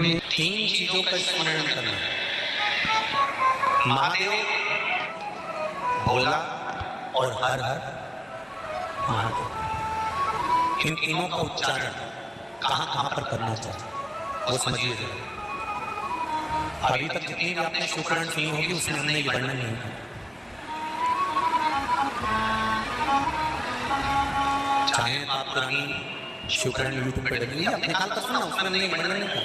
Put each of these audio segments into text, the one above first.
में 3 चीजों का स्मरण करना है, महादेव, भोला और हर हर महादेव। इन तीनों का उच्चारण कहां कहां पर करना चाहिए वो समझिए जरा। अभी तक जितनी भी आपने शिवपुराण सुनी होगी उसमें हमने ये वर्णन नहीं किया। चाहे आप पुरानी शिवपुराण यूट्यूब पर डालिए, अपने काल पर सुना, उसमें हमने वर्णन नहीं किया।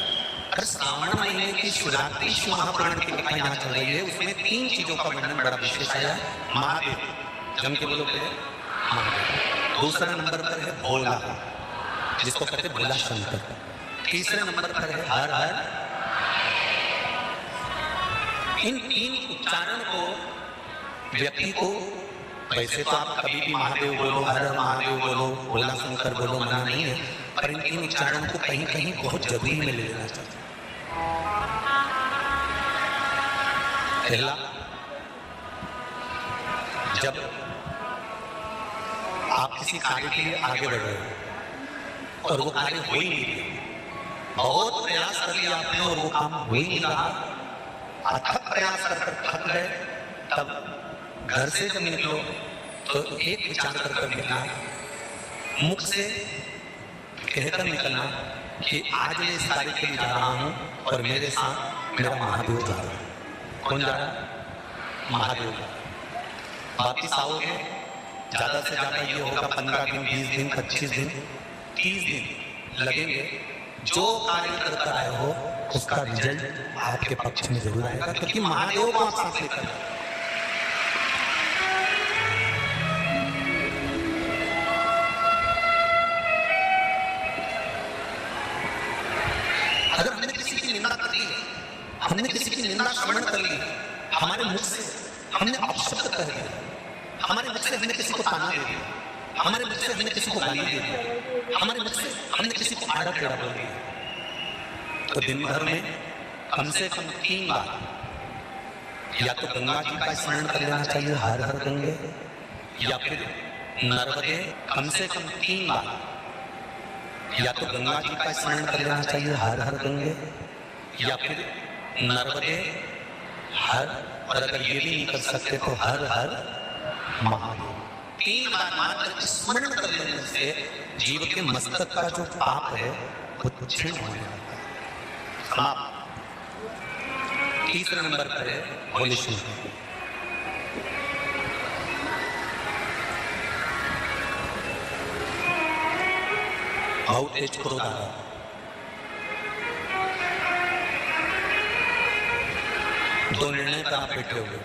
अगर श्रावण महीने की शिवरात्रि शिव महापुराण की कथा यहाँ चल रही है, उसमें 3 चीजों का वर्णन बड़ा विशेष है। महादेव, जम के बोलो के महादेव। दूसरा नंबर पर है भोला, जिसको कहते भोला शंकर। तीसरे नंबर पर है हर हर। इन 3 उच्चारण को व्यक्ति को, वैसे तो आप कभी भी महादेव बोलो, हर हर महादेव बोलो, भोला शंकर बोलो, मना नहीं है, पर इन 3 उच्चारण को कहीं कहीं बहुत जरूरी में ले लेना चाहिए। पहला, जब आप किसी कार्य के लिए आगे बढ़ रहे हो और वो कार्य हो ही नहीं रहा, बहुत प्रयास कर लिया आपने और वो काम हो ही नहीं रहा, अथक प्रयास कर थक गए, तब घर से जब निकलो तो एक विचार कर निकलना, मुख से कहकर निकलना कि आज मैं इस कार्य के लिए जा रहा हूं और मेरे साथ मेरा महादेव जा रहा है। कौन जा रहा है? महादेव। वापिस आओगे, ज्यादा से ज्यादा ये होगा 15 दिन, 20 दिन, 25 दिन, 30 दिन लगेंगे। जो कार्य करकर आए हो उसका रिजल्ट आपके पक्ष में जरूर आएगा, क्योंकि महादेव को आप साथ लेकर। अगर हमने किसी की निंदा कर ली, हमने किसी की निंदा श्रवण कर ली, हमारे मुख से हमने अपशब्द कह दिया, हमारे मुख से हमने किसी को ताना दे दिया, हमारे मुख से हमने किसी को गाली दे दिया, हमारे मुख से हमने किसी को आड़ा टेढ़ा बोल दिया, तो दिन भर में कम से कम 3 बार या तो गंगा जी का स्मरण कर लेना चाहिए, हर हर गंगे, या फिर नर्मदे, कम से कम 3 बार या तो गंगा जी का स्मरण कर लेना चाहिए, हर हर गंगे, या फिर नर्मदे, हर, और अगर ये भी नहीं कर सकते तो हर हर महादेव। 3 बार मात्र स्मरण कर लेने से जीव के मस्तक का जो पाप है वो क्षीण होने लगता है, समाप्त। तीसरे नंबर पर है भोले शंकर। बहुत तेज क्रोध आ रहा, दो निर्णय पर आप बैठे हुए,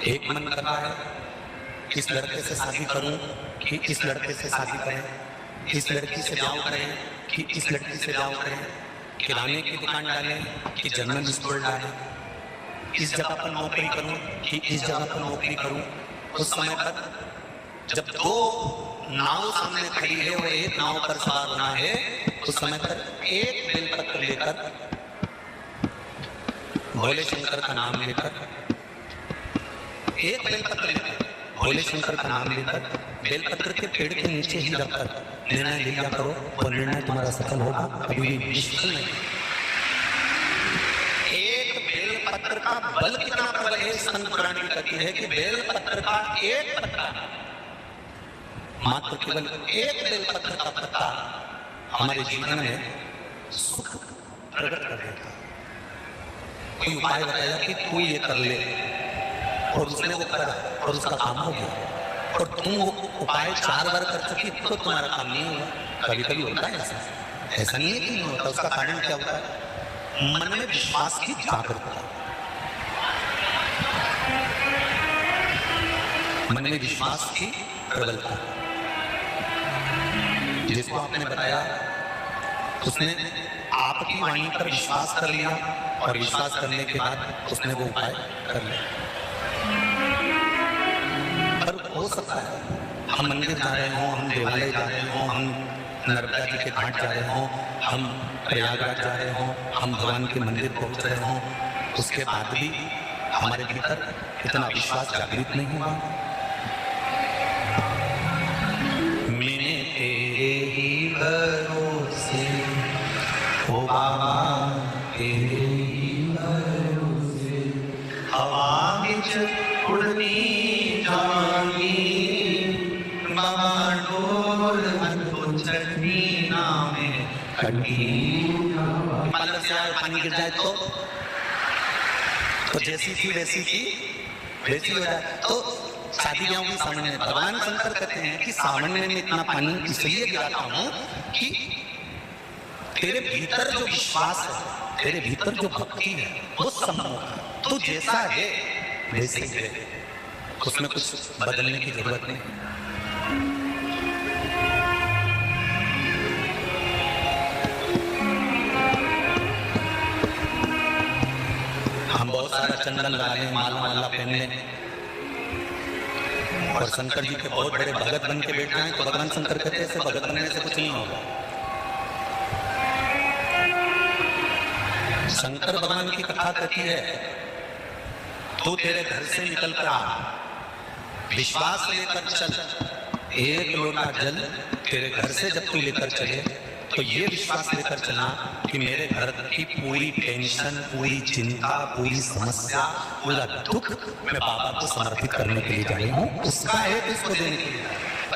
एक मन कर रहा है इस लड़के से शादी करूं कि इस लड़के से शादी करें, इस लड़की से ब्याह करें कि इस लड़की से ब्याह करें, किराने की दुकान डालें कि जनरल स्टोर डालें, इस जगह पर नौकरी करूं कि इस जगह पर नौकरी करूं। उस समय पर जब 2 नाव सामने खड़ी है और एक नाव पर सवार होना है, उस समय पर एक बेलपत्र लेकर, भोले शंकर का नाम लेकर, एक बेलपत्र लेकर, भोले शंकर का नाम लेकर, बेलपत्र के पेड़ के नीचे ही रखकर निर्णय ले लिया करो, और निर्णय तुम्हारा सफल होगा, कभी भी विफल नहीं। एक बेलपत्र का बल कितना प्रबल है, संत पुराण में कहती है कि बेलपत्र का एक पत्ता, मात्र केवल एक बेलपत्र का पत्ता हमारे जीवन में सुख प्रकट कर देता। कोई उपाय बताया कि तू ये कर ले, और उसने वो करा और उसका काम हो गया, और तुम वो उपाय 4 बार कर सकी तो तुम्हारा काम नहीं हुआ। कभी कभी होता है ऐसा, ऐसा नहीं है कि नहीं होता। उसका कारण क्या होता है? मन में विश्वास की जागरूकता, मन में विश्वास की प्रबलता। जिसको आपने बताया उसने आपकी वाणी पर विश्वास कर लिया, और विश्वास करने के बाद उसने वो उपाय कर लिया। पर हो सकता है हम मंदिर जा रहे हों, हम देवालय जा रहे हों, हम नर्मदा जी के घाट जा रहे हों, हम प्रयागराज जा रहे हों, हम भगवान के मंदिर पहुंच रहे हों, उसके बाद भी हमारे भीतर इतना विश्वास जागृत नहीं हुआ। मैंने तेरे ही भरोसे ओ बाबा तेरे ही भरोसे हवा विच उड़नी जानी बाबा डोल अधो चटनी नामे खटी पालक से पानी गिर जाए तो जैसी थी वैसी थी वैसी हो जाए। तो शादी ब्याह भी सावन में भगवान शंकर कहते हैं कि सावन में मैं इतना पानी इसलिए गिराता हूं कि तेरे भीतर जो विश्वास है, तेरे भीतर जो भक्ति है वो सम्मोह तो जैसा है वैसे ही है, उसमें कुछ बदलने की जरूरत नहीं। हम बहुत सारा चंदन लगा लें, माला माला पहन लें और शंकर जी के बहुत बड़े भगत बन के बैठ जाएं तो भगवान शंकर कहते हैं ऐसे भगत बनने से कुछ नहीं होगा। शंकर भगवान की कथा कहती है तू तेरे घर से निकल कर आ, विश्वास लेकर चल, एक लोटा जल तेरे घर से जब तू लेकर चले तो ये विश्वास लेकर चलना कि मेरे घर की पूरी टेंशन, पूरी चिंता, पूरी समस्या, पूरा दुख मैं बाबा को समर्पित करने के लिए जा रही हूँ, उसका है इसको देने के लिए।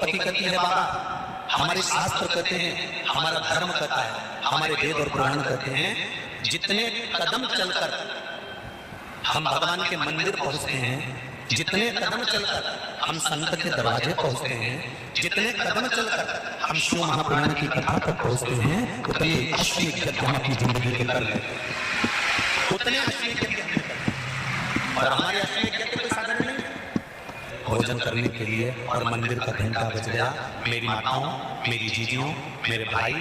पति कहती है बाबा हमारे शास्त्र कहते हैं, हमारा धर्म कहता है, हमारे वेद और पुराण कहते हैं जितने कदम चलकर हम भगवान के मंदिर पहुंचते हैं, जितने कदम चलकर हम संत के दरवाजे पहुंचते हैं, जितने कदम चलकर हम शिव महापुराण की कथा तक पहुंचते हैं, उतने अश्विनी यज्ञ हम अपनी जिंदगी के कर लेते हैं, उतने अश्विनी यज्ञ और हमारे अश्विनी यज्ञ कोई साधन नहीं है। भोजन करने के लिए और मंदिर का घंटा बज गया, मेरी माताओं, मेरी जीजियों, मेरे भाई,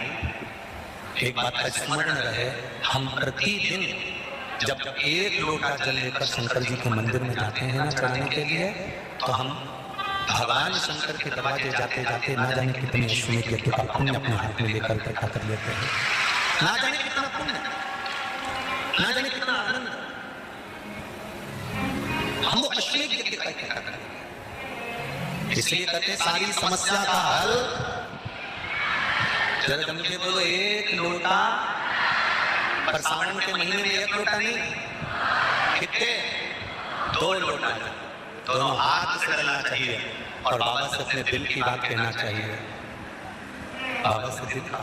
एक बात का स्मरण रहे, हम प्रतिदिन जब एक लोटा जल लेकर शंकर जी के मंदिर में जाते हैं ना चढ़ाने के लिए, तो हम भगवान शंकर के दरवाजे जाते जाते ना जाने कितने अश्वमेध यज्ञ का पुण्य अपने हाथ में लेकर इकट्ठा कर लेते हैं, ना जाने कितना पुण्य, ना जाने कितना आनंद हम वो अश्वमेध यज्ञ का इकट्ठा करें। इसलिए कहते सारी समस्या का हल जरा जम के बोलो एक लोटा, पर सावन के महीने में एक लोटा नहीं, कितने 2 लोटा, दोनों हाथ से डालना चाहिए और बाबा से अपने दिल की बात कहना चाहिए। बाबा से दिल का